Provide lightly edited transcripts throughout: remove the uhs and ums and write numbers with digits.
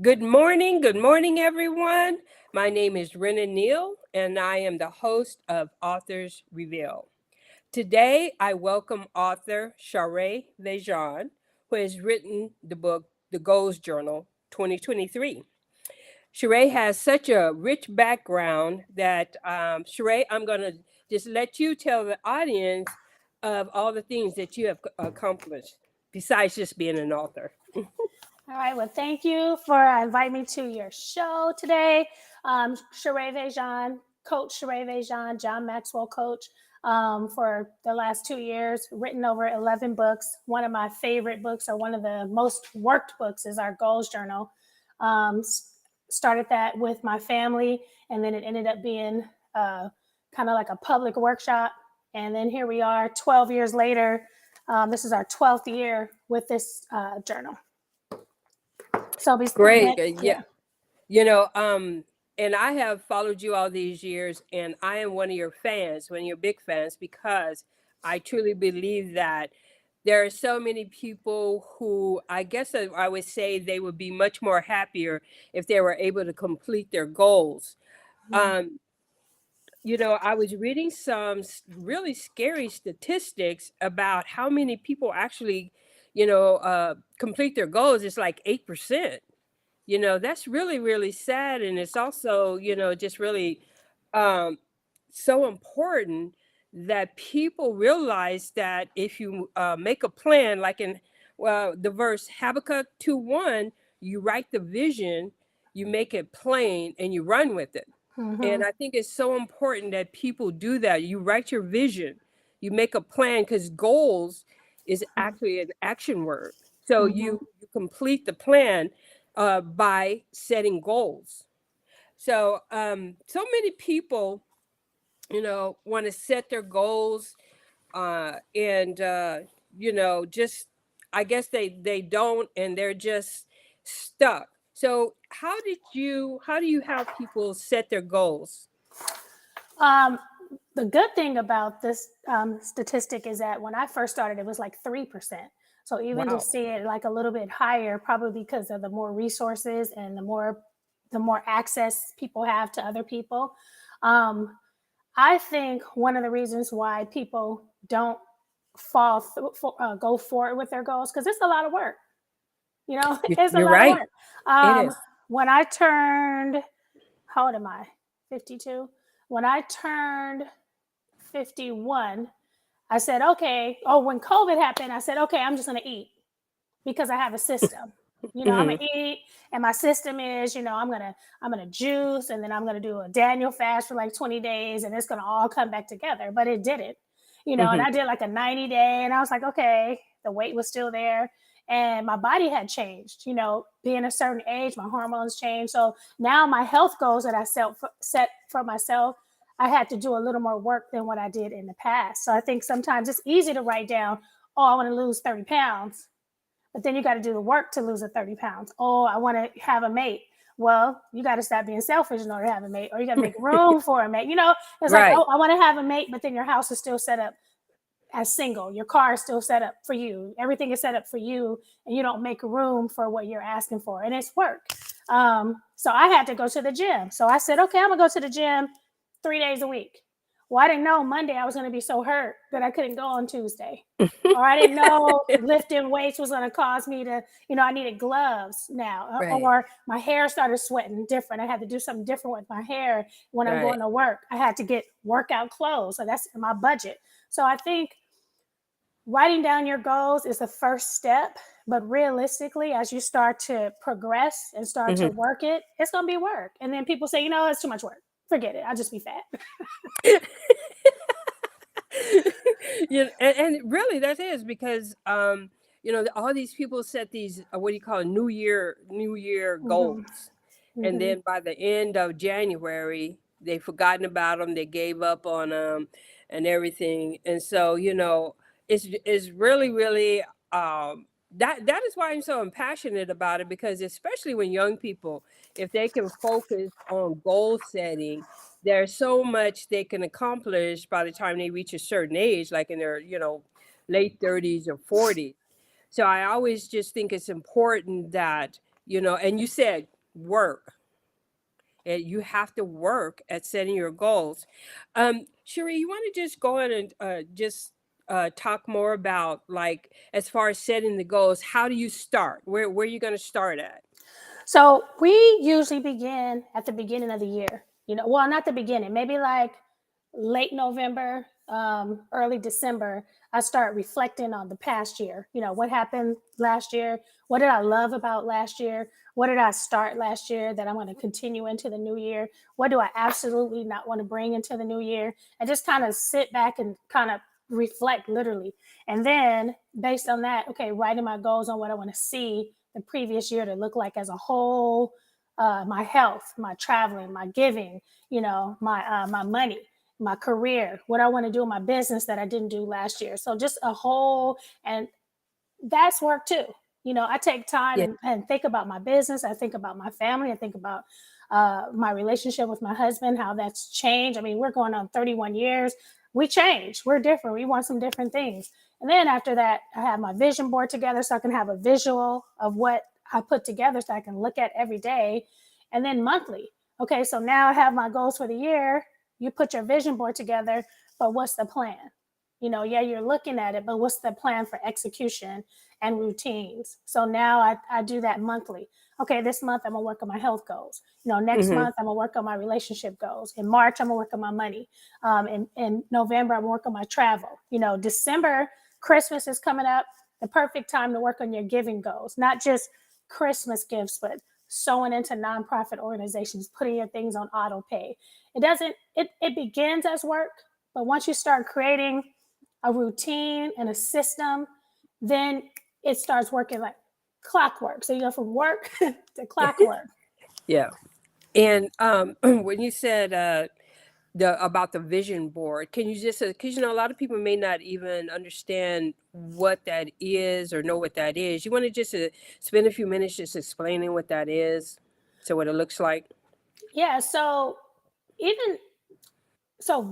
Good morning, everyone. My name is Rena Neal, and I am the host of Authors ReVeal. Today, I welcome author Sherea VeJauan, who has written the book, The Goalsjournal 2023. Sherea has such a rich background that, Sherea, I'm going to just let you tell the audience of all the things that you have accomplished besides just being an author. All right. Well, thank you for inviting me to your show today. Sherea VeJauan, Coach Sherea VeJauan, John Maxwell coach for the last 2 years, written over 11 books. One of my favorite books, or one of the most worked books, is our Goalsjournal. Started that with my family, and then it ended up being kind of like a public workshop. And then here we are 12 years later. This is our 12th year with this journal. So Great. Yeah. yeah. You know, and I have followed you all these years, and I am one of your fans, one of your big fans, because I truly believe that there are so many people who I guess I would say they would be much more happier if they were able to complete their goals. Um, I was reading some really scary statistics about how many people actually, complete their goals. It's like 8%. That's really, really sad. And it's also, just really um, so important that people realize that if you make a plan, like in the verse Habakkuk 2:1, you write the vision, you make it plain, and you run with it. Mm-hmm. And I think it's so important that people do that. You write your vision, you make a plan, because goals is actually an action word. So Mm-hmm. you complete the plan by setting goals. So many people, want to set their goals, and just I guess they don't, and they're just stuck. So how do you have people set their goals? Um, the good thing about this statistic is that when I first started, it was like 3%. So even to Wow. see it like a little bit higher, probably because of the more resources and the more access people have to other people. Um, I think one of the reasons why people don't go forward with their goals, because it's a lot of work. It's a You're lot of right. work. It Um, is. when I turned, how old am I? 52. When I turned 51, I said, okay. Oh, when COVID happened, I said, okay, I'm just going to eat because I have a system. I'm Hmm. gonna eat, and my system is, I'm gonna juice, and then I'm gonna do a Daniel fast for like 20 days, and it's gonna all come back together. But it didn't, and Hmm. I did like a 90-day, and I was like, okay, the weight was still there, and my body had changed. Being a certain age, my hormones changed. So now my health goals that I set for myself, I had to do a little more work than what I did in the past. So I think sometimes it's easy to write down, oh, I want to lose 30 pounds, but then you got to do the work to lose the 30 pounds. Oh, I want to have a mate. Well, you got to stop being selfish in order to have a mate, or you got to make room for a mate. It's like, Right. oh, I want to have a mate, but then your house is still set up as single. Your car is still set up for you. Everything is set up for you, and you don't make room for what you're asking for. And it's work. So I had to go to the gym. So I said, okay, I'm going to go to the gym 3 days a week. Well, I didn't know Monday I was going to be so hurt that I couldn't go on Tuesday. Or I didn't know lifting weights was going to cause me to, I needed gloves now. Right. Or my hair started sweating different. I had to do something different with my hair when I'm Right. going to work. I had to get workout clothes. So that's my budget. So I think writing down your goals is the first step. But realistically, as you start to progress and start to Hmm. work it, it's going to be work. And then people say, it's too much work. Forget it. I'll just be fat. And really that is because all these people set these what do you call it, new year Mm-hmm. goals, and Mm-hmm. then by the end of January they've forgotten about them, they gave up on them and everything. And so it's really, really that is why I'm so passionate about it, because especially when young people, if they can focus on goal setting, there's so much they can accomplish by the time they reach a certain age, like in their, late 30s or 40s. So I always just think it's important that, and you said work. And you have to work at setting your goals. Cherie, you want to just go in and just talk more about, like, as far as setting the goals, how do you start? Where are you going to start at? So we usually begin at the beginning of the year. Well, not the beginning, maybe like late November, early December. I start reflecting on the past year. What happened last year? What did I love about last year? What did I start last year that I'm going to continue into the new year? What do I absolutely not want to bring into the new year? And just kind of sit back and kind of reflect literally. And then based on that, okay, writing my goals on what I want to see the previous year to look like as a whole, my health, my traveling, my giving, my money, my career, what I want to do in my business that I didn't do last year. So just a whole, and that's work too. I take time Yeah. and think about my business. I think about my family. I think about my relationship with my husband, how that's changed. I mean, we're going on 31 years. We change. We're different. We want some different things. And then after that, I have my vision board together so I can have a visual of what I put together so I can look at every day. And then monthly. Okay, so now I have my goals for the year. You put your vision board together, but what's the plan? Yeah, you're looking at it, but what's the plan for execution and routines? So now I do that monthly. Okay, this month I'm gonna work on my health goals. Next Hmm. month I'm gonna work on my relationship goals. In March I'm gonna work on my money. In November I'm gonna work on my travel. December, Christmas is coming up. The perfect time to work on your giving goals, not just Christmas gifts, but sewing into nonprofit organizations, putting your things on auto pay. It begins as work, but once you start creating a routine and a system, then it starts working like clockwork. So you go from work to clockwork. Yeah. And when you said the about the vision board, can you just, because a lot of people may not even understand what that is or know what that is. You want to just spend a few minutes just explaining what that is, so what it looks like. Yeah. Even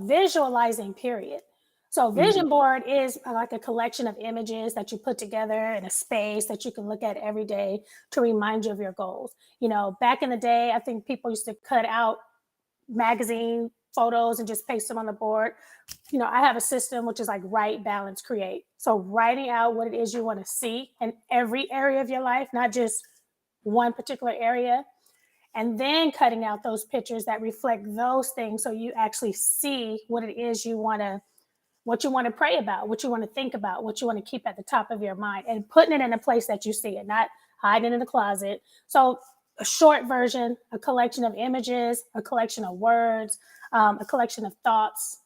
visualizing, period. So Hmm. vision board is like a collection of images that you put together in a space that you can look at every day to remind you of your goals. Back in the day, I think people used to cut out magazine photos and just paste them on the board. I have a system which is like write, balance, create. So writing out what it is you want to see in every area of your life, not just one particular area, and then cutting out those pictures that reflect those things so you actually see what it is what you want to pray about, what you want to think about, what you want to keep at the top of your mind, and putting it in a place that you see it, not hiding in the closet. So a short version, a collection of images, a collection of words, a collection of thoughts,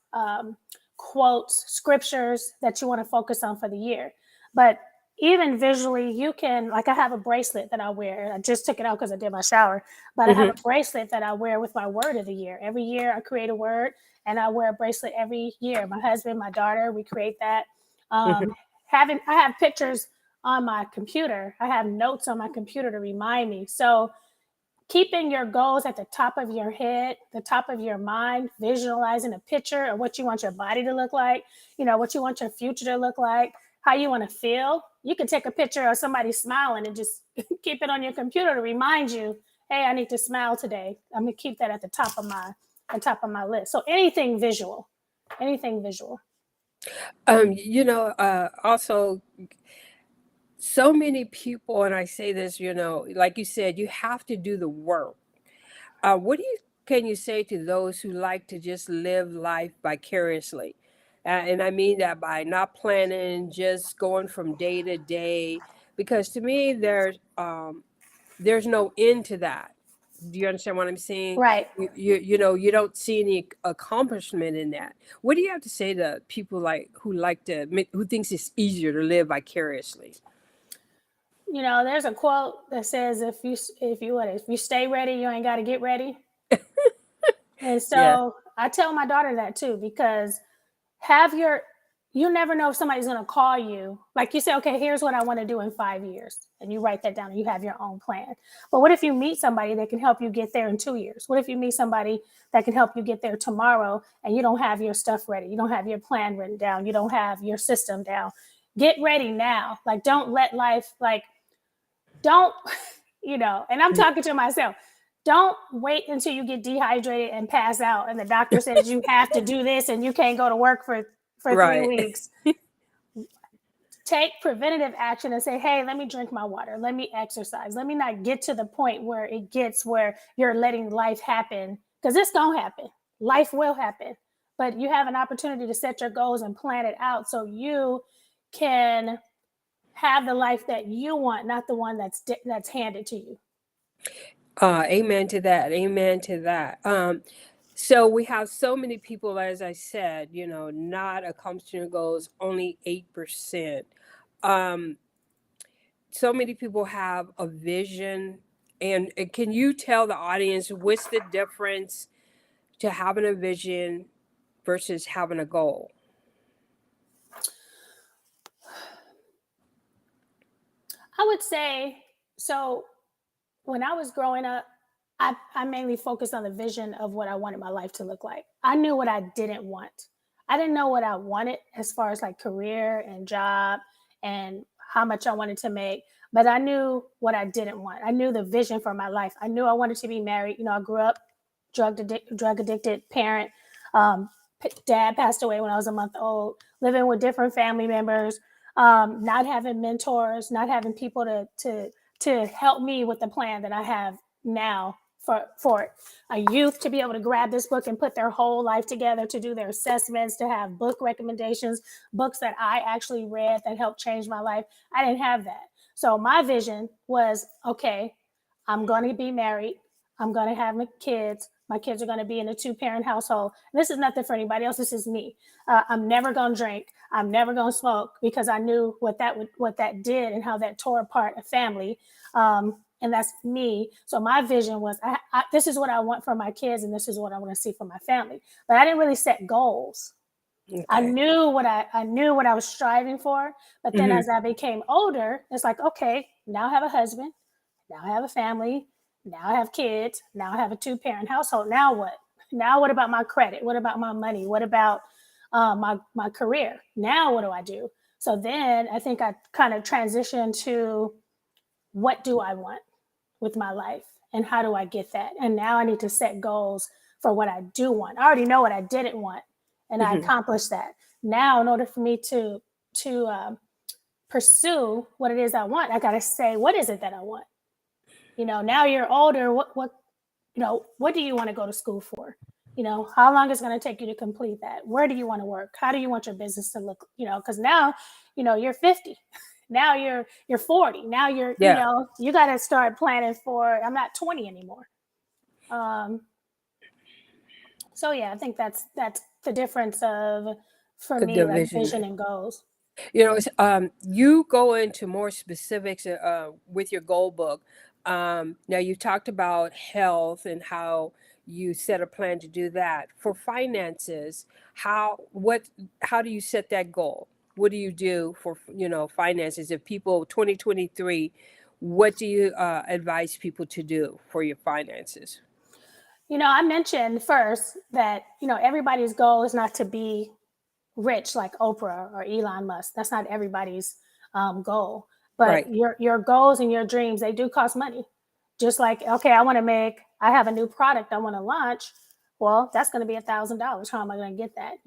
quotes, scriptures that you want to focus on for the year. But even visually, you can, like, I have a bracelet that I wear. I just took it out because I did my shower, but I have Hmm. a bracelet that I wear with my word of the year. Every year I create a word and I wear a bracelet every year. My husband, my daughter, we create that. Hmm. I have pictures on my computer. I have notes on my computer to remind me. So keeping your goals at the top of your head, the top of your mind, visualizing a picture of what you want your body to look like, what you want your future to look like, how you want to feel. You can take a picture of somebody smiling and just keep it on your computer to remind you, hey, I need to smile today. I'm gonna keep that at the top of my list. So anything visual. Also, so many people, and I say this, like you said, you have to do the work. What can you say to those who like to just live life vicariously? And I mean that by not planning, just going from day to day. Because to me, there's no end to that. Do you understand what I'm saying? Right. You don't see any accomplishment in that. What do you have to say to people who thinks it's easier to live vicariously? There's a quote that says if you stay ready, you ain't got to get ready. And Yeah. so I tell my daughter that too, because have your you never know if somebody's going to call you. Like, you say, okay, here's what I want to do in 5 years, and you write that down and you have your own plan. But what if you meet somebody that can help you get there in 2 years? What if you meet somebody that can help you get there tomorrow and you don't have your stuff ready, you don't have your plan written down, you don't have your system down? Get ready now. Like, don't let life, like, don't And I'm talking to myself. Don't wait until you get dehydrated and pass out and the doctor says you have to do this and you can't go to work for 3 Right. weeks. Take preventative action and say, hey, let me drink my water. Let me exercise. Let me not get to the point where it gets where you're letting life happen, because it's going to happen. Life will happen. But you have an opportunity to set your goals and plan it out so you can have the life that you want, not the one that's handed to you. Amen to that. Amen to that. So we have so many people, as I said, not accomplishing their goals, only 8%. Um, so many people have a vision. And can you tell the audience what's the difference to having a vision versus having a goal? I would say, so when I was growing up, I mainly focused on the vision of what I wanted my life to look like. I knew what I didn't want. I didn't know what I wanted as far as like career and job and how much I wanted to make, but I knew what I didn't want. I knew the vision for my life. I knew I wanted to be married. I grew up drug addicted parent. Um, Dad passed away when I was a month old, living with different family members, not having mentors, not having people to help me with the plan that I have now for a youth to be able to grab this book and put their whole life together, to do their assessments, to have book recommendations, books that I actually read that helped change my life. I didn't have that. So my vision was, okay, I'm going to be married. I'm going to have my kids. My kids are going to be in a 2-parent household. This is nothing for anybody else. This is me. I'm never going to drink. I'm never going to smoke, because I knew what that did and how that tore apart a family. And that's me. So my vision was, this is what I want for my kids, and this is what I want to see for my family. But I didn't really set goals. Okay. I knew what I was striving for. But then as I became older, it's like, okay, now I have a husband. Now I have a family. Now I have kids. Now I have a 2-parent household. Now what? Now what about my credit? What about my money? What about my career? Now what do I do? So then I think I kind of transitioned to, what do I want with my life and how do I get that? And now I need to set goals for what I do want. I already know what I didn't want, and I accomplished that. Now, in order for me to pursue what it is I want, I got to say, what is it that I want? Now you're older. What do you want to go to school for? How long is it going to take you to complete that? Where do you want to work? How do you want your business to look? Because now, you're 50. Now you're 40. Now Yeah. You got to start planning for, I'm not 20 anymore. So yeah, I think that's the difference for me, The like vision. vision and goals. You go into more specifics with your goal book. Now you talked about health and how you set a plan to do that. For finances, how do you set that goal? What do you do for finances? If people 2023, what do you advise people to do for your finances? I mentioned first that everybody's goal is not to be rich like Oprah or Elon Musk. That's not everybody's goal. But Right. your goals and your dreams, they do cost money. Just like, okay, I have a new product I want to launch. Well, that's going to be $1,000. How am I going to get that?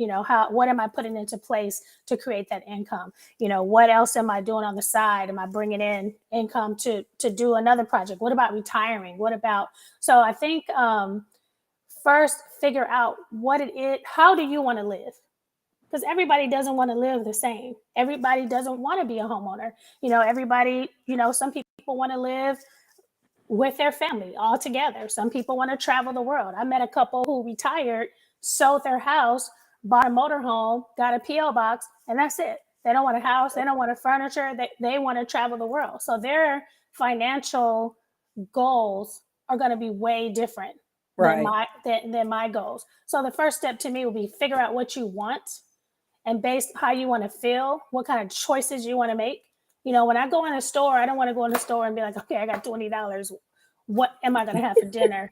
What am I putting into place to create that income? What else am I doing on the side? Am I bringing in income to do another project? What about retiring? So I think first figure out what it is. How do you want to live? Because everybody doesn't want to live the same. Everybody doesn't want to be a homeowner. Everybody, some people want to live with their family all together. Some people want to travel the world. I met a couple who retired, sold their house, bought a motorhome, got a PO box, and that's it. They don't want a house. They don't want a furniture. They want to travel the world. So their financial goals are going to be way different than Right. my goals. So the first step to me would be figure out what you want, and based how you want to feel, what kind of choices you want to make. When I go in a store, I don't want to go in the store and be like, okay, I got $20. What am I going to have for dinner?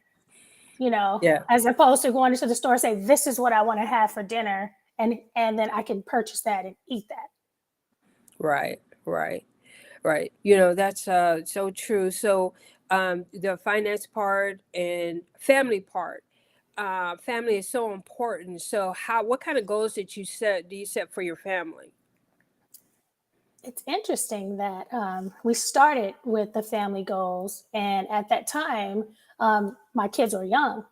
Yeah. As opposed to going into the store and say, this is what I want to have for dinner. And then I can purchase that and eat that. Right. Right. Right. That's so true. So the finance part and family part. Family is so important. So what kind of goals do you set for your family? It's interesting that we started with the family goals, and at that time, my kids were young.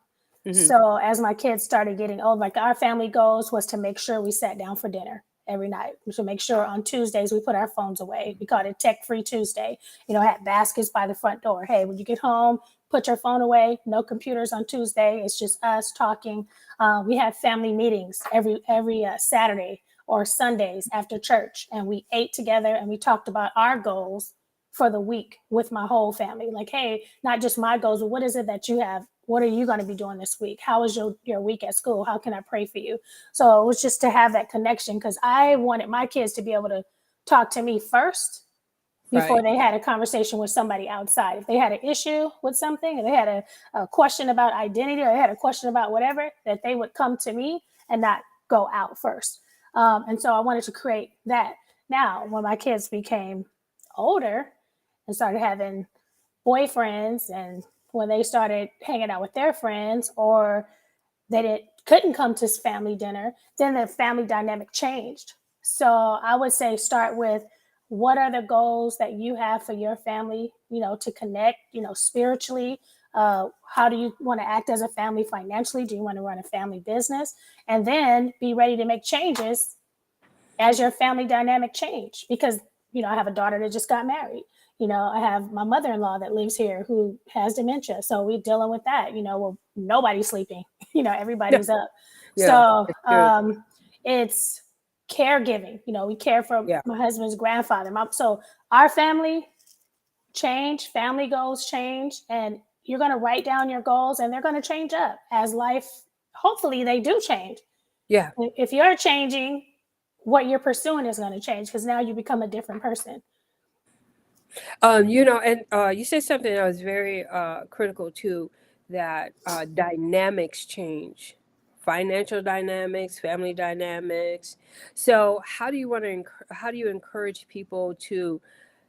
Hmm. So as my kids started getting old, like our family goals was to make sure we sat down for dinner every night. We should make sure on Tuesdays we put our phones away. We called it Tech Free Tuesday. Had baskets by the front door. Hey, when you get home, put your phone away. No computers on Tuesday. It's just us talking. We had family meetings every Saturday or Sundays after church, and we ate together and we talked about our goals for the week with my whole family. Like, hey, not just my goals, but what is it that you have? What are you going to be doing this week? How was your week at school? How can I pray for you? So it was just to have that connection, because I wanted my kids to be able to talk to me first before Right. they had a conversation with somebody outside. If they had an issue with something, if they had a question about identity, or they had a question about whatever, that they would come to me and not go out first. And so I wanted to create that. Now, when my kids became older and started having boyfriends, and when they started hanging out with their friends, or couldn't come to family dinner, then the family dynamic changed. So I would say start with, what are the goals that you have for your family, to connect, spiritually. How do you want to act as a family financially? Do you want to run a family business? And then be ready to make changes as your family dynamic change. Because I have a daughter that just got married. I have my mother-in-law that lives here who has dementia, so we're dealing with that. Well, nobody's sleeping. Yeah. Everybody's up. Yeah. So That's true. it's caregiving. We care for Yeah. my husband's grandfather. So our family change, family goals change, and you're going to write down your goals, and they're going to change up as life. Hopefully, they do change. Yeah. If you're changing, what you're pursuing is going to change, because now you become a different person. And you said something that was very critical too, that dynamics change, financial dynamics, family dynamics. So how do you encourage people to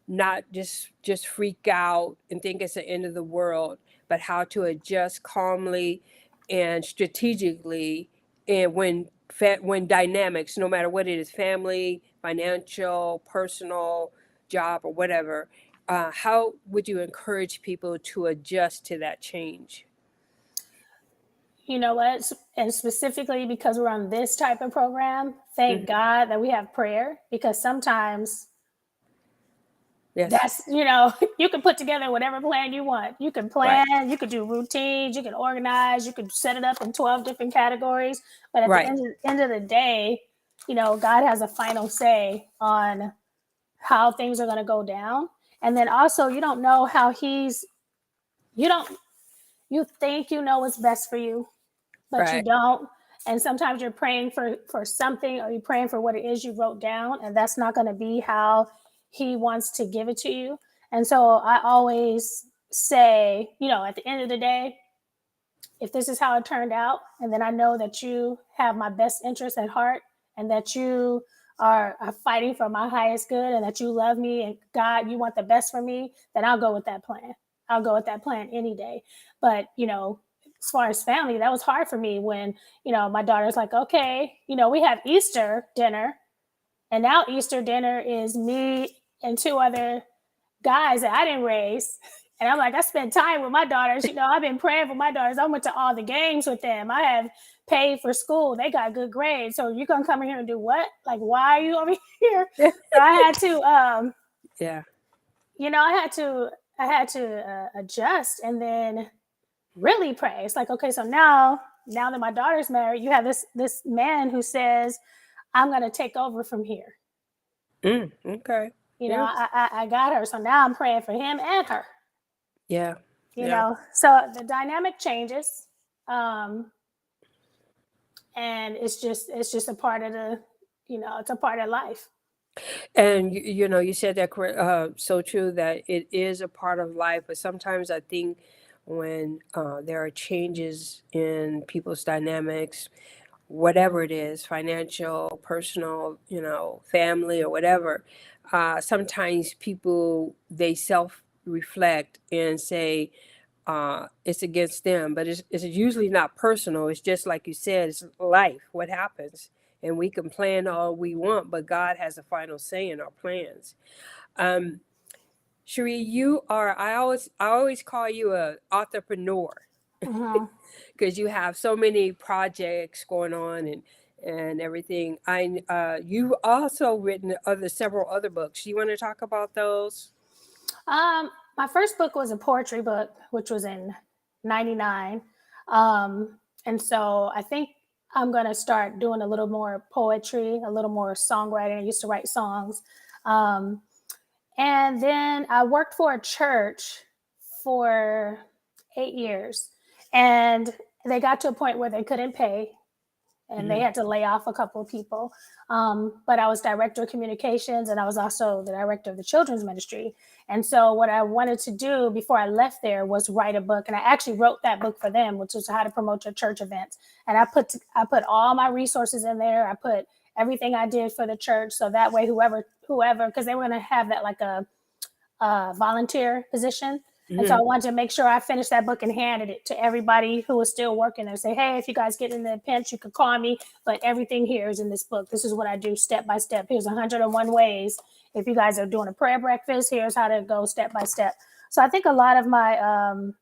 not just freak out and think it's the end of the world, but how to adjust calmly and strategically, and when dynamics, no matter what it is, family, financial, personal, job, or whatever, how would you encourage people to adjust to that change? You know what? And specifically because we're on this type of program, thank Mhm. God that we have prayer, because sometimes Yes. that's, you can put together whatever plan you want. You can Right. plan, you could do routines, you can organize, you could set it up in 12 different categories. But at the Right. end of the day, God has a final say on how things are going to go down. And then also, you don't know how you don't, you think you know what's best for you, but you Right. don't. And sometimes you're praying for something, or you're praying for what it is you wrote down, and that's not going to be how he wants to give it to you. And so I always say, at the end of the day, if this is how it turned out, and then I know that you have my best interest at heart, and that you are fighting for my highest good, and that you love me, and God, you want the best for me, then I'll go with that plan. I'll go with that plan any day. But, as far as family, that was hard for me when, my daughter's like, okay, we have Easter dinner, and now Easter dinner is me and two other guys that I didn't raise. And I'm like, I spent time with my daughters. I've been praying for my daughters. I went to all the games with them. I have paid for school. They got good grades. So you're gonna come in here and do what? Like, why are you over here? So I had to, Yeah. I had to adjust, and then really pray. It's like, okay, so now that my daughter's married, you have this man who says, I'm gonna take over from here. Okay. Yeah. I got her. So now I'm praying for him and her. Yeah. Yeah. So the dynamic changes, um and it's just a part of it's a part of life. And you said that so true, that it is a part of life. But sometimes I think when there are changes in people's dynamics, whatever it is, financial, personal, family, or whatever, sometimes people, they self reflect and say it's against them, but it's usually not personal. It's just like you said, it's life, what happens. And we can plan all we want, but God has the final say in our plans. Um, Cherie, I always call you a entrepreneur Mm-hmm. because you have so many projects going on and everything. You've also written several other books. You want to talk about those? My first book was a poetry book, which was in '99. And so I think I'm going to start doing a little more poetry, a little more songwriting. I used to write songs. Um, and then I worked for a church for 8 years. And they got to a point where they couldn't pay and they Hmm. had to lay off a couple of people. But I was director of communications and I was also the director of the children's ministry. And so what I wanted to do before I left there was write a book. And I actually wrote that book for them, which was how to promote your church events. And I put all my resources in there. I put everything I did for the church. So that way, whoever, because they were going to have that like a volunteer position. And so I Hmm. wanted to make sure I finished that book and handed it to everybody who was still working there. Say, hey, if you guys get in a pinch, you could call me. But everything here is in this book. This is what I do step by step. Here's 101 ways. If you guys are doing a prayer breakfast, here's how to go step by step. So I think a lot of my, and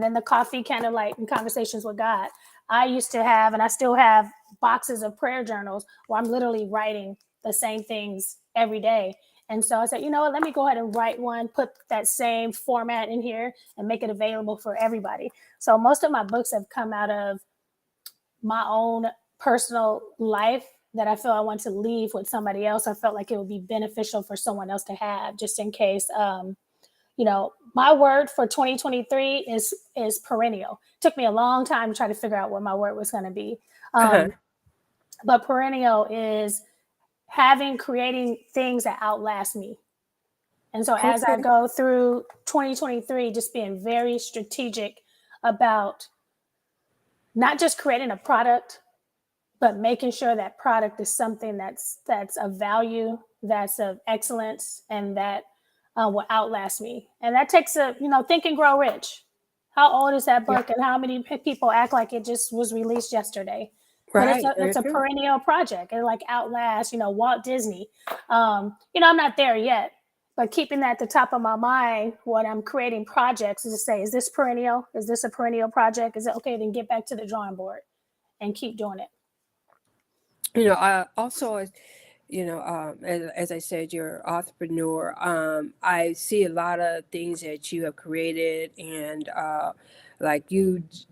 then the coffee, candlelight, and conversations with God. I used to have, and I still have, boxes of prayer journals where I'm literally writing the same things every day. And so I said, you know what, let me go ahead and write one, put that same format in here and make it available for everybody. So most of my books have come out of my own personal life that I feel I want to leave with somebody else. I felt like it would be beneficial for someone else to have just in case. My word for 2023 is perennial. It took me a long time to try to figure out what my word was going to be. Uh-huh. But perennial is creating things that outlast me. And so as I Okay. go through 2023, just being very strategic about not just creating a product, but making sure that product is something that's of value, that's of excellence, and that will outlast me. And that takes Think and Grow Rich. How old is that Yeah. book, and how many people act like it just was released yesterday? But it's Right. a Very it's a true. perennial project. It like outlasts, Walt Disney. I'm not there yet, but keeping that at the top of my mind when I'm creating projects is to say, is this perennial? Is this a perennial project? Is it okay? Then get back to the drawing board and keep doing it. I also, as I said, you're an entrepreneur. I see a lot of things that you have created, and like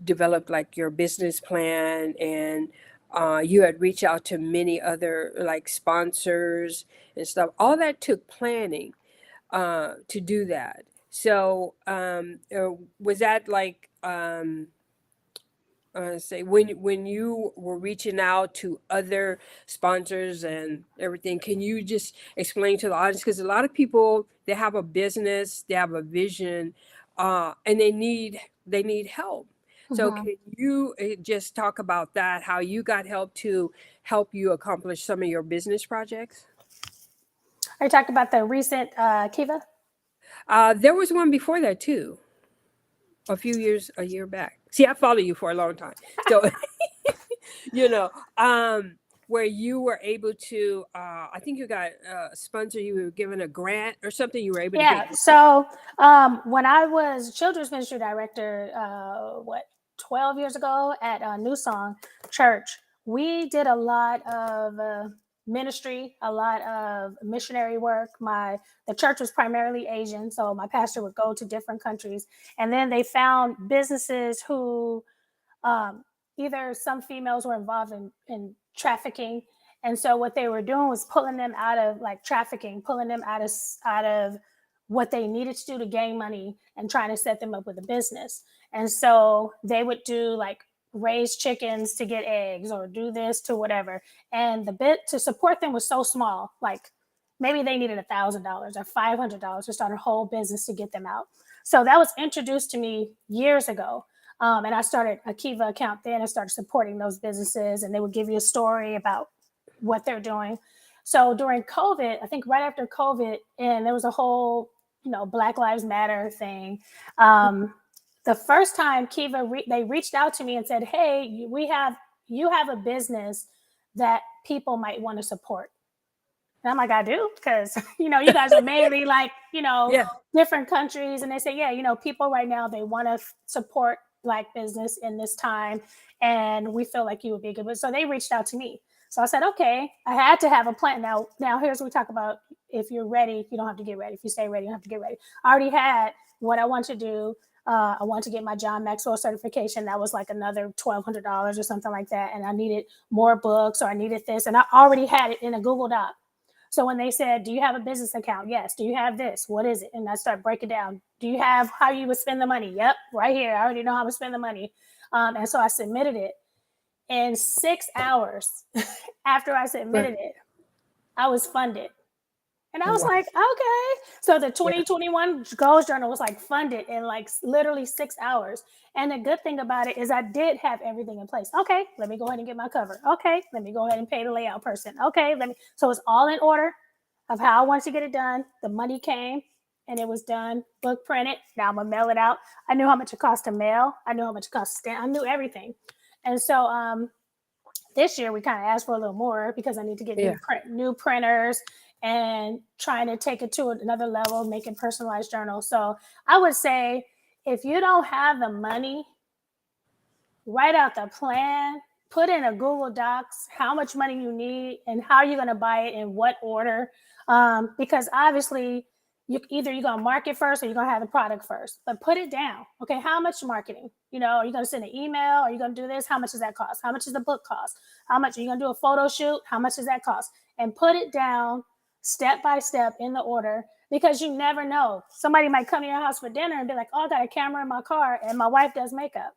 developed like your business plan, and you had reached out to many other like sponsors and stuff. All that took planning to do that. So, was that like? Say when you were reaching out to other sponsors and everything, can you just explain to the audience, because a lot of people, they have a business, they have a vision, and they need help. So Mhm. can you just talk about that, how you got help to help you accomplish some of your business projects? Are you talking about the recent Kiva? There was one before that too, a year back. See, I follow you for a long time, so you know, where you were able to, I think you got a sponsor, you were given a grant or something, you were able to Yeah. get. So when I was children's ministry director, 12 years ago at New Song Church, we did a lot of ministry, a lot of missionary work. The church was primarily Asian, so my pastor would go to different countries, and then they found businesses who um, either some females were involved in trafficking, and so what they were doing was pulling them out of like trafficking, pulling them out of what they needed to do to gain money and trying to set them up with a business. And so they would do like raise chickens to get eggs or do this to whatever, and the bit to support them was so small, like maybe they needed $1,000 or $500 to start a whole business to get them out. So that was introduced to me years ago, and I started a Kiva account then and started supporting those businesses, and they would give you a story about what they're doing. So during COVID, I think right after COVID, and there was a whole Black Lives Matter thing. The first time Kiva, they reached out to me and said, "Hey, you have a business that people might want to support." And I'm like, "I do," because you guys are mainly like Yeah. different countries, and they say, "Yeah, people right now they want to support Black business in this time, and we feel like you would be good." So they reached out to me. So I said, "Okay." I had to have a plan. Now here's what we talk about. If you're ready, you don't have to get ready. If you stay ready, you don't have to get ready. I already had what I want to do. I want to get my John Maxwell certification. That was like another $1,200 or something like that. And I needed more books, or I needed this. And I already had it in a Google Doc. So when they said, "Do you have a business account?" Yes. "Do you have this?" "What is it?" And I start breaking down. "Do you have how you would spend the money?" "Yep, right here. I already know how to spend the money." And so I submitted it. In 6 hours after I submitted it, I was funded. And I was Wow. like, "Okay." So the Yeah. 2021 Goalsjournal was like funded in like literally 6 hours. And the good thing about it is I did have everything in place. Okay, let me go ahead and get my cover. Okay, let me go ahead and pay the layout person. Okay, so it's all in order of how I wanted to get it done. The money came and it was done, book printed. Now I'm gonna mail it out. I knew how much it cost to mail. I knew how much it cost to stamp. I knew everything. And so this year we kind of asked for a little more because I need to get Yeah. new printers and trying to take it to another level, making personalized journals. So I would say if you don't have the money, write out the plan, put in a Google Docs how much money you need and how you're going to buy it in what order. Because obviously you're going to market first or you're going to have the product first, but put it down. Okay, how much marketing? Are you going to send an email? Are you going to do this? How much does that cost? How much does the book cost? How much are you going to do a photo shoot? How much does that cost? And put it down step by step in the order, because you never know. Somebody might come to your house for dinner and be like, "Oh, I got a camera in my car and my wife does makeup."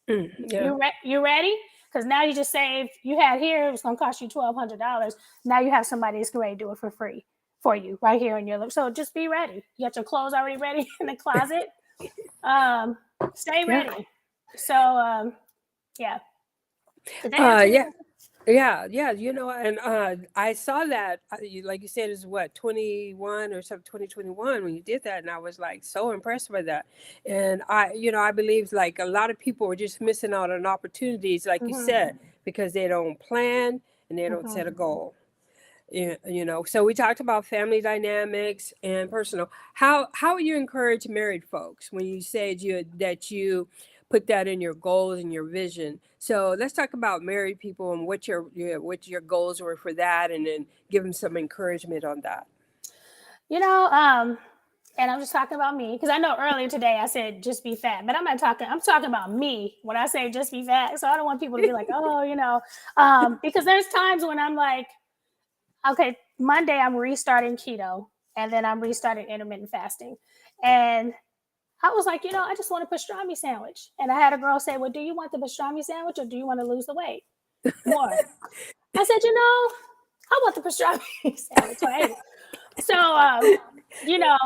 Yeah. You ready? Because now you just saved. You had here, it was going to cost you $1,200. Now you have somebody that's ready to do it for free for you right here in your living. So just be ready. You got your clothes already ready in the closet. Stay Yeah. ready. So yeah. Did that answer your Yeah. question? Yeah. And I saw that, like you said, is what, 21 or something, 2021 when you did that. And I was like so impressed by that. And I believe like a lot of people are just missing out on opportunities, like you Mm-hmm. said, because they don't plan and they don't Mm-hmm. set a goal. So we talked about family dynamics and personal. How you encourage married folks when you said that you put that in your goals and your vision. So let's talk about married people and what your goals were for that, and then give them some encouragement on that. You know, um, and I'm just talking about me because I know earlier today I said just be fat, but I'm talking about me when I say just be fat. So I don't want people to be like, "Oh, because there's times when I'm like, okay, Monday I'm restarting keto and then I'm restarting intermittent fasting. And I was like, I just want a pastrami sandwich. And I had a girl say, "Well, do you want the pastrami sandwich or do you want to lose the weight more?" I said, I want the pastrami sandwich. So I ate it. So, you know,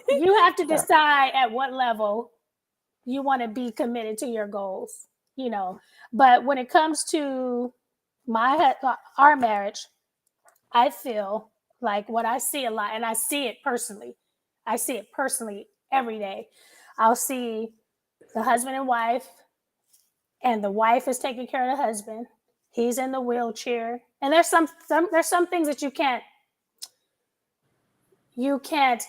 you have to decide at what level you want to be committed to your goals, you know. But when it comes to our marriage, I feel like what I see a lot, and I see it personally. I see it personally every day. I'll see the husband and wife, and the wife is taking care of the husband. He's in the wheelchair, and there's some things that you can't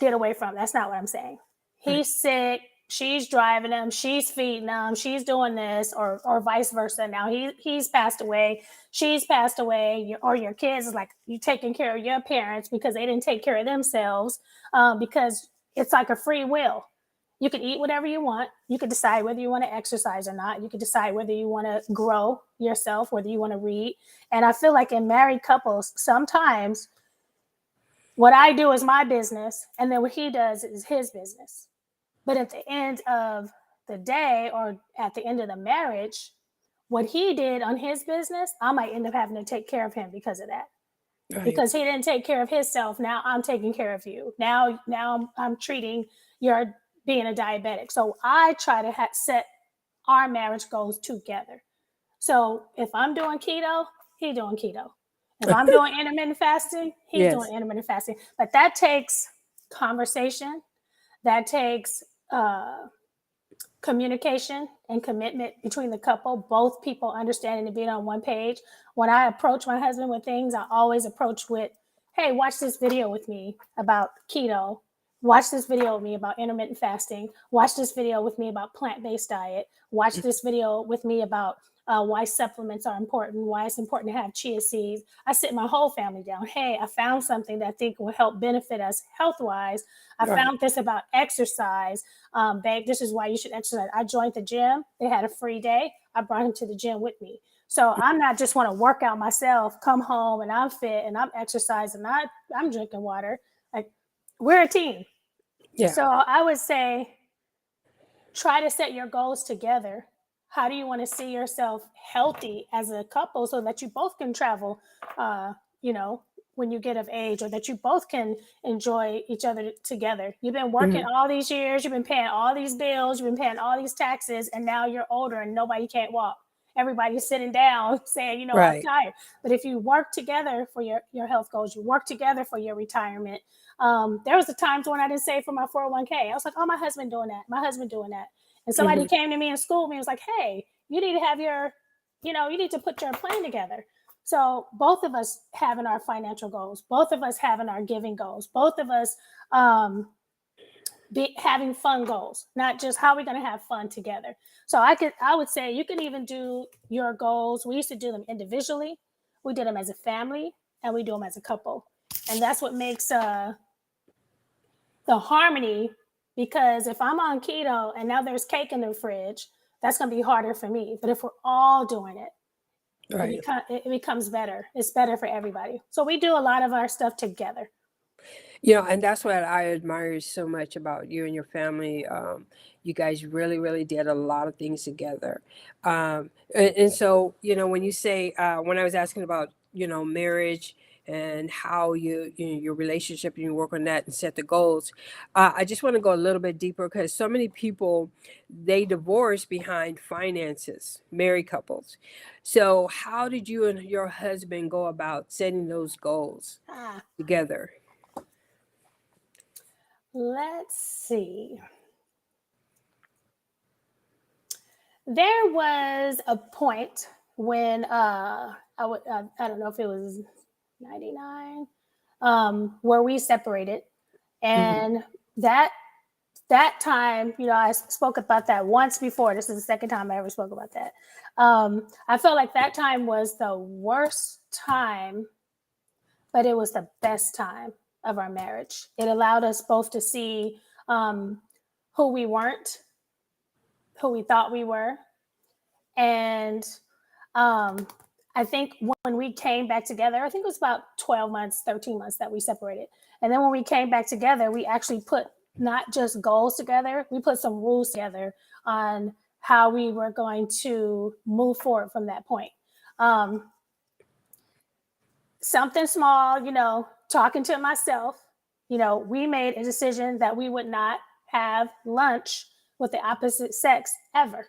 get away from. That's not what I'm saying. Right. He's sick. She's driving him. She's feeding him. She's doing this, or vice versa. Now he's passed away. She's passed away. Or your kids is like you taking care of your parents because they didn't take care of themselves. Because it's like a free will. You can eat whatever you want. You can decide whether you want to exercise or not. You can decide whether you want to grow yourself, whether you want to read. And I feel like in married couples, sometimes what I do is my business, and then what he does is his business. But at the end of the day, or at the end of the marriage, what he did on his business, I might end up having to take care of him because of that. Right. Because he didn't take care of himself. Now I'm taking care of you. Now I'm treating your being a diabetic. So I try to set our marriage goals together. So if I'm doing keto, he doing keto. If I'm doing intermittent fasting, he's doing Yes. intermittent fasting. But that takes conversation. That takes communication and commitment between the couple, both people understanding and being on one page. When I approach my husband with things, I always approach with, hey, watch this video with me about keto. Watch this video with me about intermittent fasting. Watch this video with me about plant-based diet. Watch this video with me about why supplements are important, why it's important to have chia seeds. I sit my whole family down. Hey, I found something that I think will help benefit us health-wise. I found this about exercise. Babe, this is why you should exercise. I joined the gym. They had a free day. I brought him to the gym with me. So I'm not just want to work out myself, come home and I'm fit and I'm exercising. I'm drinking water. Like, we're a team. Yeah. So I would say, try to set your goals together. How do you want to see yourself healthy as a couple so that you both can travel, when you get of age, or that you both can enjoy each other together? You've been working all these years, you've been paying all these bills, you've been paying all these taxes, and now you're older and nobody can't walk. Everybody's sitting down saying, I'm tired. But if you work together for your health goals, you work together for your retirement. There was the times when I didn't save for my 401k. I was like, oh, my husband doing that. My husband doing that. And somebody came to me and schooled me and was like, hey, you need to have you need to put your plan together. So both of us having our financial goals, both of us having our giving goals, both of us having fun goals, not just how we're going to have fun together. So I would say you can even do your goals. We used to do them individually. We did them as a family, and we do them as a couple. And that's what makes the harmony, because if I'm on keto and now there's cake in the fridge, that's going to be harder for me. But if we're all doing it, it becomes better. It's better for everybody. So we do a lot of our stuff together. And that's what I admire so much about you and your family. You guys really, really did a lot of things together. And so, when you say, when I was asking about, marriage and how your relationship and you work on that and set the goals, I just want to go a little bit deeper, because so many people, they divorce behind finances, married couples. So how did you and your husband go about setting those goals together? Let's see. There was a point when I don't know if it was 99, where we separated, and that time, I spoke about that once before. This is the second time I ever spoke about that. I felt like that time was the worst time, but it was the best time of our marriage. It allowed us both to see who we weren't, who we thought we were. And I think when we came back together, I think it was about 12 months, 13 months that we separated. And then when we came back together, we actually put not just goals together, we put some rules together on how we were going to move forward from that point. Something small, talking to myself, we made a decision that we would not have lunch with the opposite sex ever.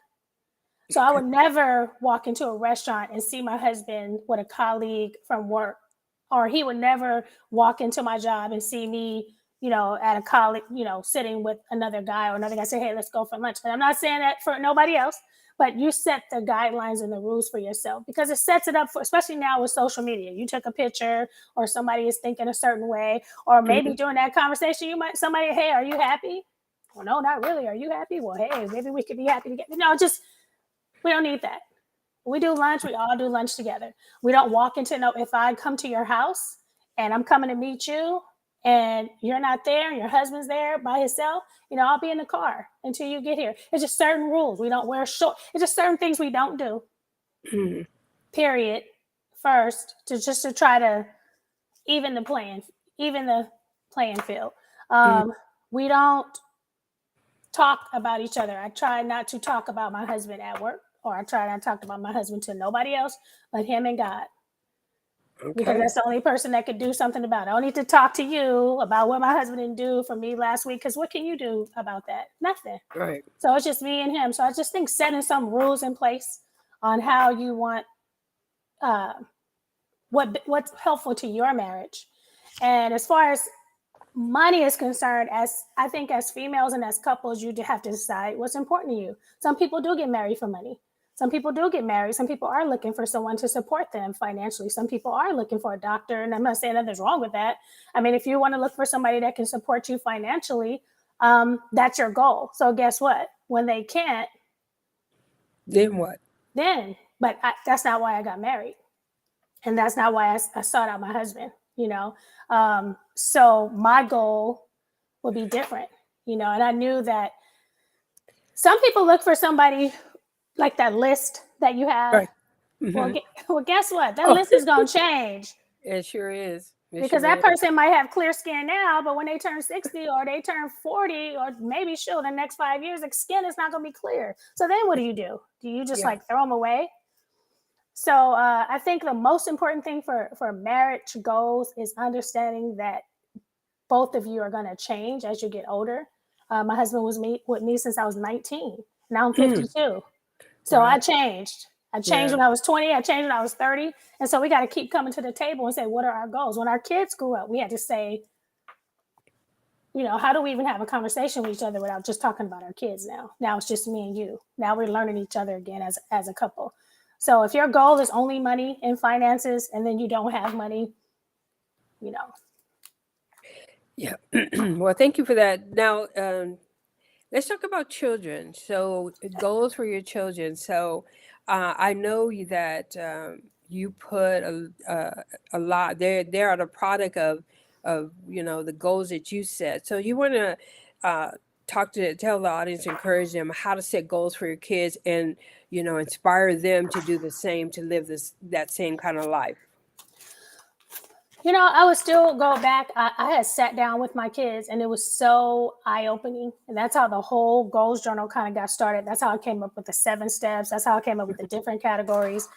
So I would never walk into a restaurant and see my husband with a colleague from work, or he would never walk into my job and see me, at a colleague, sitting with another guy, or another guy say, hey, let's go for lunch. And I'm not saying that for nobody else, but you set the guidelines and the rules for yourself, because it sets it up for, especially now with social media. You took a picture, or somebody is thinking a certain way, or maybe during that conversation, somebody, hey, are you happy? Well, no, not really. Are you happy? Well, hey, maybe we could be happy together. We don't need that. We do lunch. We all do lunch together. We don't walk into if I come to your house and I'm coming to meet you and you're not there and your husband's there by himself, I'll be in the car until you get here. It's just certain rules. We don't wear shorts. It's just certain things we don't do. Period. First, to try to even the playing field. We don't talk about each other. I try not to talk about my husband at work, or I try not to talk about my husband to nobody else but him and God. Okay. Because that's the only person that could do something about it. I don't need to talk to you about what my husband didn't do for me last week, because what can you do about that? Nothing. Right. So it's just me and him. So I just think setting some rules in place on how you want what's helpful to your marriage. And as far as money is concerned, as I think as females and as couples, you do have to decide what's important to you. Some people do get married for money. Some people do get married. Some people are looking for someone to support them financially. Some people are looking for a doctor, and I'm not saying nothing's wrong with that. I mean, if you want to look for somebody that can support you financially, that's your goal. So guess what? When they can't, Then what? but that's not why I got married, and that's not why I sought out my husband. So my goal would be different, and I knew that some people look for somebody like that list that you have. Right. Well, Hmm. well, guess what? That Oh, list is going to change it sure is. It because sure that is. person might have clear skin now, but when they turn 60 or they turn 40 or maybe the next 5 years, the skin is not going to be clear. So then what do? Do you just Yeah. like throw them away? So I think the most important thing for marriage goals is understanding that both of you are going to change as you get older. My husband was with me since I was 19. Now I'm Mm, 52. So I wow. changed. I changed Yeah. when I was 20. I changed when I was 30. And so we got to keep coming to the table and say, what are our goals? When our kids grew up, we had to say, how do we even have a conversation with each other without just talking about our kids now? Now it's just me and you. Now we're learning each other again as a couple. So if your goal is only money and finances and then you don't have money, you know, Yeah. Well, thank you for that. Now, let's talk about children. So, goals for your children. So, I know that you put a lot. They are the product of the goals that you set. So, you want to uh, tell the audience, encourage them how to set goals for your kids, and inspire them to do the same, to live that same kind of life. I would still go back. I had sat down with my kids and it was so eye opening. And that's how the whole goals journal kind of got started. That's how I came up with the 7 steps. That's how I came up with the different categories.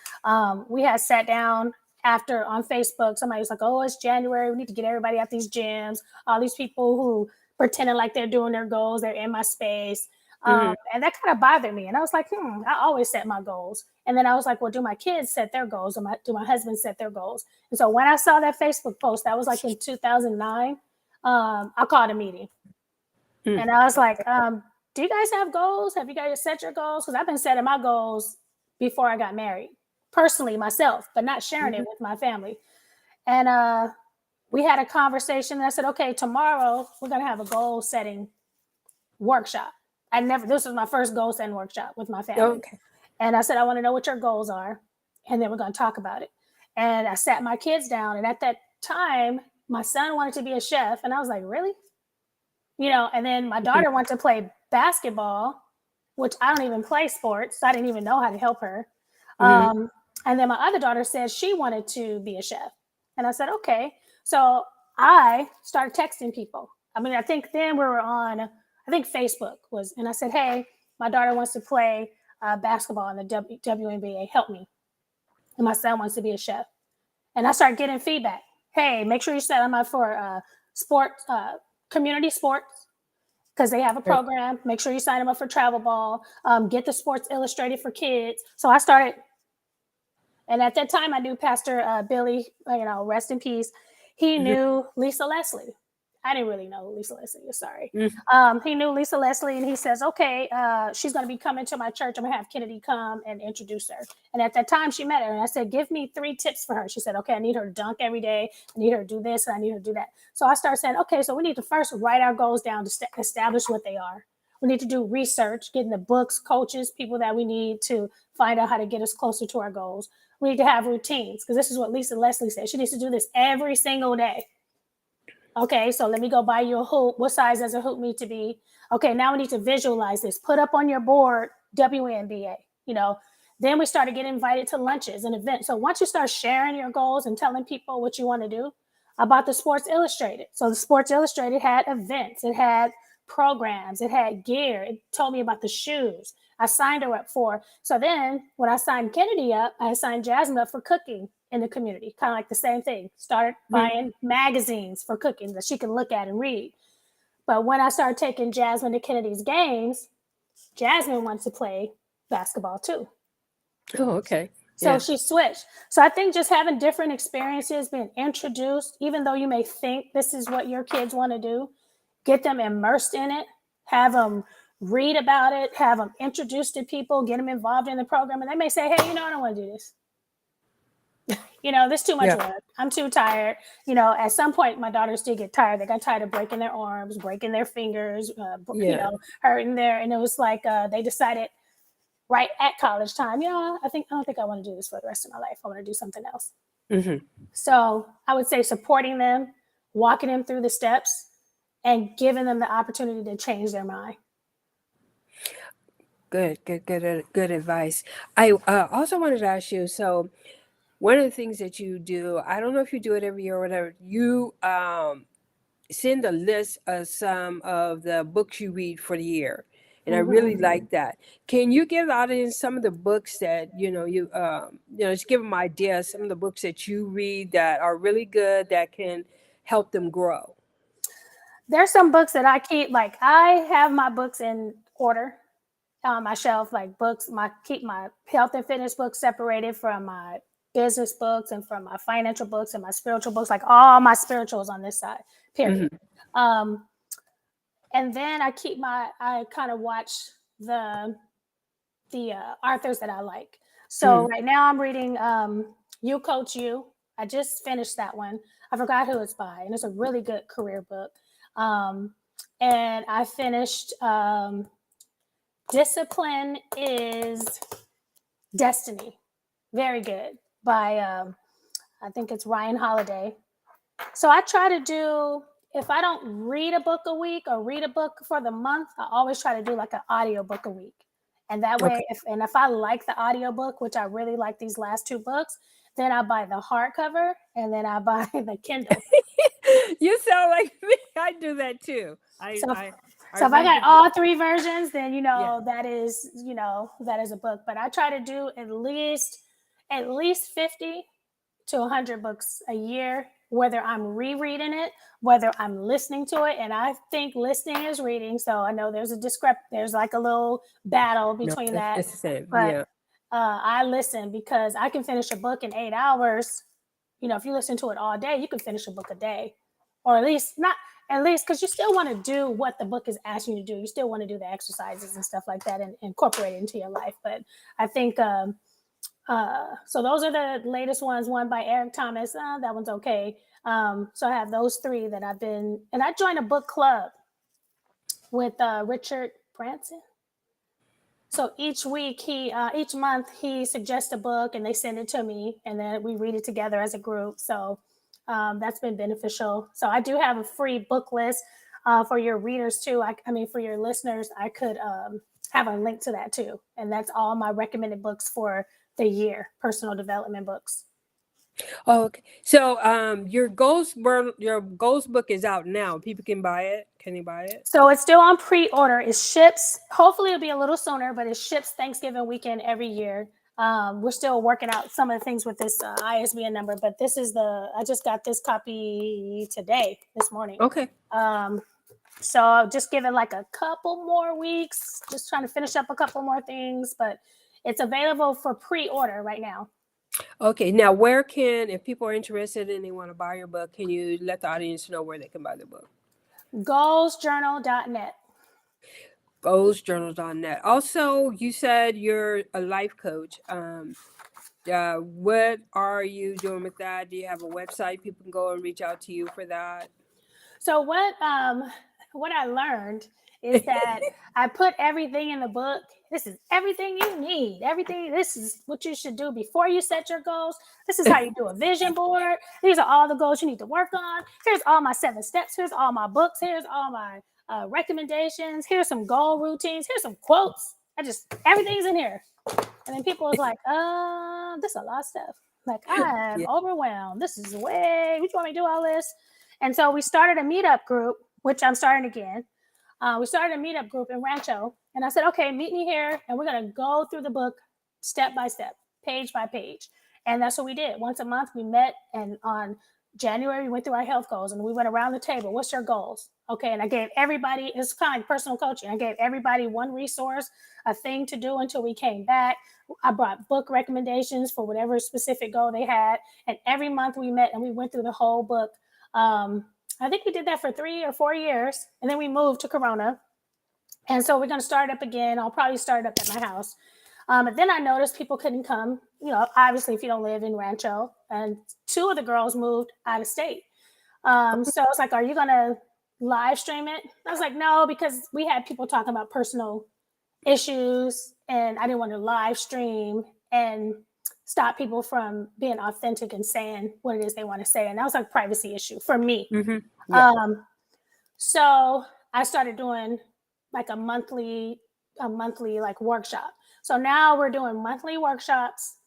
We had sat down after on Facebook. Somebody was like, oh, it's January. We need to get everybody at these gyms. All these people who pretending like they're doing their goals, they're in my space. Hmm. And that kind of bothered me. And I was like, I always set my goals. And then I was like, well, do my kids set their goals? Do my husband set their goals? And so when I saw that Facebook post, that was like in 2009, I called a meeting. Mm. And I was like, do you guys have goals? Have you guys set your goals? Because I've been setting my goals before I got married, personally myself, but not sharing it Mhm. with my family. And we had a conversation. And I said, okay, tomorrow we're going to have a goal setting workshop. This was my first goal setting workshop with my family. Okay. And I said, I want to know what your goals are. And then we're going to talk about it. And I sat my kids down. And at that time, my son wanted to be a chef. And I was like, really? And then my Mhm. daughter wanted to play basketball, which I don't even play sports. So I didn't even know how to help her. Mhm. And then my other daughter said she wanted to be a chef. And I said, okay. So I started texting people. I mean, I think then we were on, I think Facebook was, and I said, hey, my daughter wants to play basketball in the WNBA. Help me. And my son wants to be a chef. And I started getting feedback. Hey, make sure you set them up for sports, community sports, because they have a Right. program. Make sure you sign them up for travel ball. Get the Sports Illustrated for kids. So I started, and at that time I knew Pastor Billy, rest in peace. He Mhm. knew Lisa Leslie. I didn't really know Lisa Leslie. Sorry. Mhm. He knew Lisa Leslie, and he says, okay, she's going to be coming to my church. I'm going to have Kennedy come and introduce her. And at that time, she met her, and I said, give me 3 tips for her. She said, okay, I need her to dunk every day. I need her to do this, and I need her to do that. So I started saying, okay, so we need to first write our goals down to establish what they are. We need to do research, getting the books, coaches, people that we need to find out how to get us closer to our goals. We need to have routines, because this is what Lisa Leslie said. She needs to do this every single day. Okay, so let me go buy you a hoop. What size does a hoop need to be? Okay, now we need to visualize this. Put up on your board WNBA. Then we started getting invited to lunches and events. So once you start sharing your goals and telling people what you want to do, about the Sports Illustrated. So the Sports Illustrated had events, it had programs, it had gear. It told me about the shoes. I signed her up for. So then when I signed Kennedy up, I signed Jasmine up for cooking in the community, kind of like the same thing. Started Mhm. buying magazines for cooking that she can look at and read. But when I started taking Jasmine to Kennedy's games, Jasmine wants to play basketball too. Oh, okay. So Yeah. she switched. So I think just having different experiences, being introduced, even though you may think this is what your kids want to do, get them immersed in it, have them read about it, have them introduced to people, get them involved in the program. And they may say, hey, I don't want to do this. This is too much Yeah. work. I'm too tired. At some point, my daughters did get tired. They got tired of breaking their arms, breaking their fingers, Yeah. hurting there. And it was like they decided right at college time, I don't think I want to do this for the rest of my life. I want to do something else. Mm-hmm. So I would say supporting them, walking them through the steps, and giving them the opportunity to change their mind. Good advice. I also wanted to ask you, so one of the things that you do, I don't know if you do it every year or whatever, you send a list of some of the books you read for the year. And I really like that. Can you give the audience some of the books that, just give them ideas, some of the books that you read that are really good that can help them grow? There's some books that I keep, like I have my books in order on my shelf, like books. Keep my health and fitness books separated from my business books and from my financial books and my spiritual books. Like all my spirituals on this side. Period. Um, and then I kind of watch the authors that I like. So Mm-hmm. right now I'm reading You Coach You. I just finished that one. I forgot who it's by, and it's a really good career book. And I finished Discipline is Destiny. Very good by I think it's Ryan Holiday. So I try to do, if I don't read a book a week or read a book for the month, I always try to do like an audio book a week. And that way, Okay. if I like the audio book, which I really like these last two books, then I buy the hardcover and then I buy the Kindle. You sound like me. I do that too. I So if, I I so if I read got the book. all three versions, then Yeah. that is a book. But I try to do at least 50 to 100 books a year, whether I'm rereading it, whether I'm listening to it. And I think listening is reading. So I know there's like a little battle No, between that. it's the same. But Yeah. I listen because I can finish a book in 8 hours. If you listen to it all day, you can finish a book a day, or at least not at least because you still want to do what the book is asking you to do. You still want to do the exercises and stuff like that and incorporate it into your life. But I think so those are the latest ones. One by Eric Thomas. That one's okay. So I have those three that and I joined a book club with Richard Branson. So each month he suggests a book and they send it to me and then we read it together as a group. So that's been beneficial. So I do have a free book list for your readers too. For your listeners, I could have a link to that too. And that's all my recommended books for the year, personal development books. Oh, okay. So, your goals book is out now. People can buy it. Can they buy it? So it's still on pre-order. It ships. Hopefully, it'll be a little sooner, but it ships Thanksgiving weekend every year. We're still working out some of the things with this ISBN number, but I just got this copy today, this morning. Okay. So I'll just give it like a couple more weeks, just trying to finish up a couple more things, but it's available for pre-order right now. Okay. Now, if people are interested and they want to buy your book, can you let the audience know where they can buy the book? Goalsjournal.net. Goalsjournal.net. Also, you said you're a life coach. What are you doing with that? Do you have a website people can go and reach out to you for that? So what I learned is that I put everything in the book. This is everything you need. Everything. This is what you should do before you set your goals. This is how you do a vision board. These are all the goals you need to work on. Here's all my 7 steps. Here's all my books. Here's all my recommendations. Here's some goal routines. Here's some quotes. Everything's in here. And then people was like, this is a lot of stuff. Like, I am Yeah. overwhelmed. This is way, would you want me to do all this? And so we started a meetup group, which I'm starting again. We started a meetup group in Rancho. And I said, okay, meet me here. And we're going to go through the book step by step, page by page. And that's what we did. Once a month, we met. And on January, we went through our health goals and we went around the table. What's your goals? Okay. And I gave everybody, it's kind of like personal coaching. I gave everybody one resource, a thing to do until we came back. I brought book recommendations for whatever specific goal they had. And every month we met and we went through the whole book. I think we did that for 3 or 4 years. And then we moved to Corona. And so we're going to start up again. I'll probably start up at my house. But then I noticed people couldn't come, obviously if you don't live in Rancho, and 2 of the girls moved out of state. So it's like, are you going to live stream it? I was like, no, because we had people talking about personal issues and I didn't want to live stream and stop people from being authentic and saying what it is they want to say. And that was like a privacy issue for me. Mm-hmm. Yeah. So I started doing like a monthly like workshop. So now we're doing monthly workshops.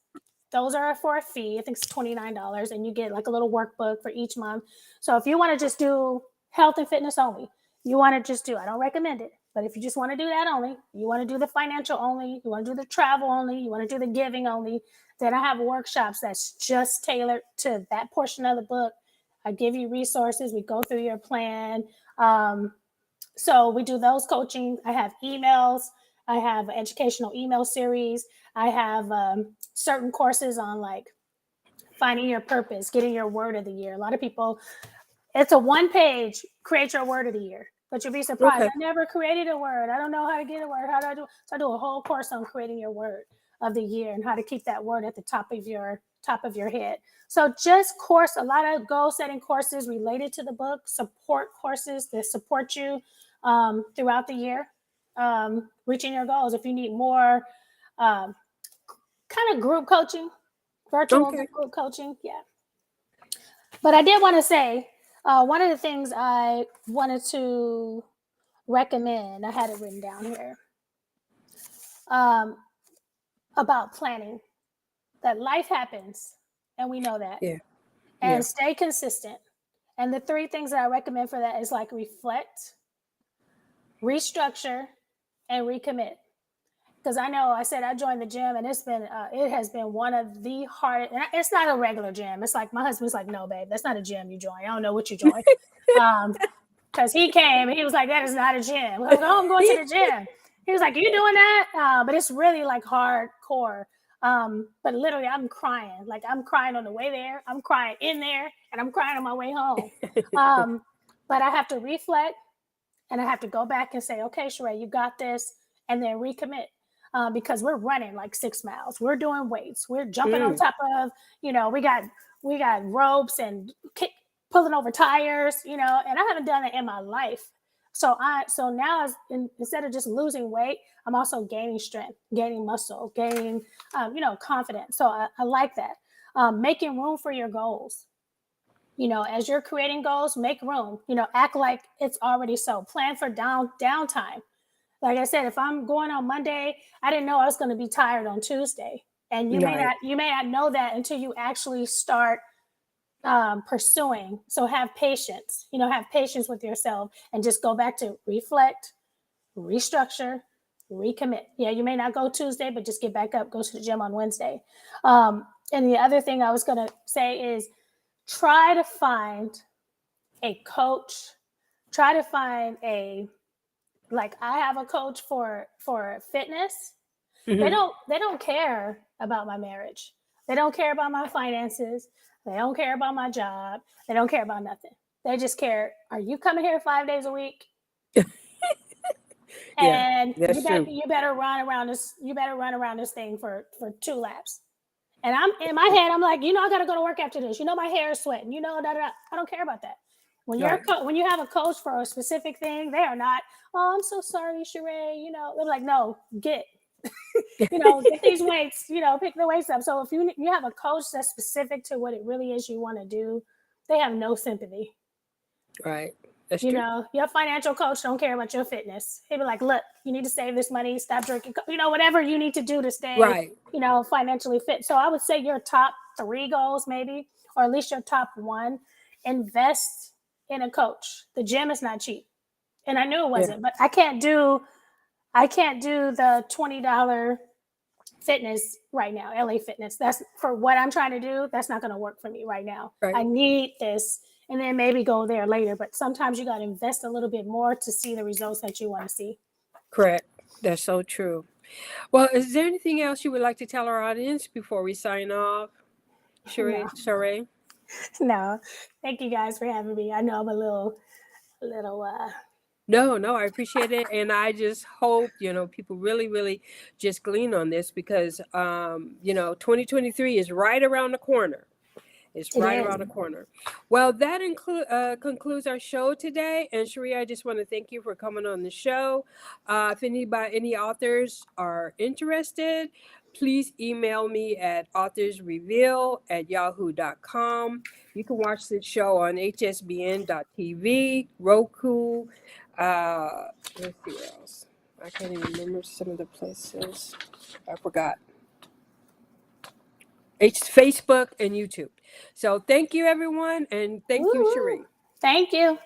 Those are for a fee. I think it's $29 and you get like a little workbook for each month. So if you want to just do health and fitness only, you want to just do, I don't recommend it, but if you just want to do that only, you want to do the financial only, you want to do the travel only, you want to do the giving only, then I have workshops that's just tailored to that portion of the book. I give you resources. We go through your plan. So we do those coaching. I have emails. I have an educational email series. I have certain courses on like finding your purpose, getting your word of the year. A lot of people, it's a 1-page, create your word of the year. But you'll be surprised. Okay. I never created a word. I don't know how to get a word. How do I do? So I do a whole course on creating your word of the year and how to keep that word at the top of your head. So just a lot of goal setting courses related to the book, support courses that support you throughout the year, reaching your goals. If you need more kind of group coaching, virtual group coaching, yeah. But I did want to say, one of the things I wanted to recommend, I had it written down here, about planning, that life happens, and we know that. Yeah. And stay consistent. And the 3 things that I recommend for that is like reflect, restructure, and recommit. Because I know I said I joined the gym and it has been one of the hardest. And it's not a regular gym. It's like my husband's like, no, babe, that's not a gym you join. I don't know what you joined. Because he came and he was like, that is not a gym. I was like, oh, I'm going to the gym. He was like, you doing that? But it's really like hardcore. But literally, I'm crying. Like I'm crying on the way there. I'm crying in there, and I'm crying on my way home. But I have to reflect, and I have to go back and say, okay, Sherea, you got this, and then recommit. Because we're running like 6 miles. We're doing weights. We're jumping on top of, we got ropes and pulling over tires, and I haven't done it in my life. So now instead of just losing weight, I'm also gaining strength, gaining muscle, gaining, confidence. So I like that. Making room for your goals. As you're creating goals, make room, act like it's already so. Plan for downtime. Like I said, if I'm going on Monday, I didn't know I was going to be tired on Tuesday. And you may not know that until you actually start pursuing. So have patience, have patience with yourself and just go back to reflect, restructure, recommit. Yeah, you may not go Tuesday, but just get back up, go to the gym on Wednesday. And the other thing I was going to say is try to find a coach, try to find like I have a coach for fitness. Mm-hmm. They don't care about my marriage. They don't care about my finances. They don't care about my job. They don't care about nothing. They just care, are you coming here 5 days a week? And you better run around this thing for 2 laps. And I'm in my head, I'm like, I gotta go to work after this. My hair is sweating, I don't care about that. When when you have a coach for a specific thing, they are not, oh, I'm so sorry, Sherea, they're like, no, get these weights, pick the weights up. So if you have a coach that's specific to what it really is you want to do, they have no sympathy. Right. That's true. Your financial coach don't care about your fitness. He'll be like, look, you need to save this money, stop drinking, whatever you need to do to stay, financially fit. So I would say your top 3 goals maybe, or at least your top 1, invest in a coach. The gym is not cheap. And I knew it wasn't, but I can't do the $20 fitness right now, LA Fitness. That's for what I'm trying to do. That's not going to work for me right now. Right. I need this, and then maybe go there later. But sometimes you got to invest a little bit more to see the results that you want to see. Correct. That's so true. Well, is there anything else you would like to tell our audience before we sign off? No, Sherea? no. Thank you guys for having me. I know I'm a little. No, I appreciate it. And I just hope, people really, really just glean on this because, 2023 is right around the corner. It's It right is. around the corner. Well, that concludes our show today. And Sherea, I just want to thank you for coming on the show. If any authors are interested, please email me at authorsreveal@yahoo.com. You can watch the show on hsbn.tv, Roku. Let's see what else. I can't even remember some of the places. I forgot. Facebook and YouTube. So thank you, everyone, and thank you, Woo-hoo. Sherea. Thank you.